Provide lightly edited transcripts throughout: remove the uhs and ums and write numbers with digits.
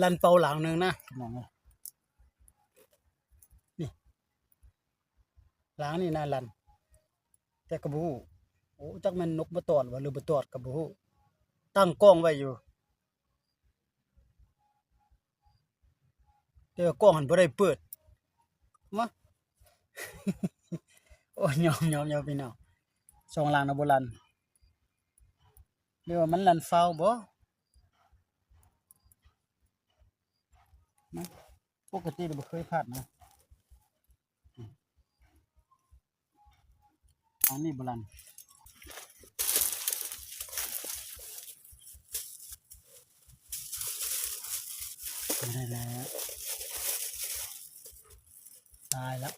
ลันเป่าหลังหนึ่งนะมองนี่หลังนี่นะลันแต่กระบูโอ้จักมันนกมาตอดว่าหรือบ่ตอดกระบูตั้งกล้องไว้อยู่แต่กล้องหันบ่ได้เปิดมาโอ้ยอมพี่น้องสองหลังนะบ่ลันเรียกว่ามันลันเฝ้าบ่นะปกติเราบ่เคยพลาดนะอันนี้บ่ลันไม่ได้แล้วตายแล้ว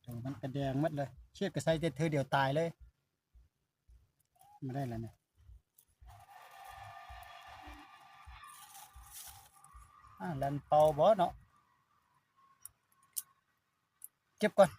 ตัวมันกระแดงหมดเลยเชือดกระใส่เธอเดียวตายเลยไม่ได้แล้วเนี่ยลันเป่าบ่เนาะเก็บก่อน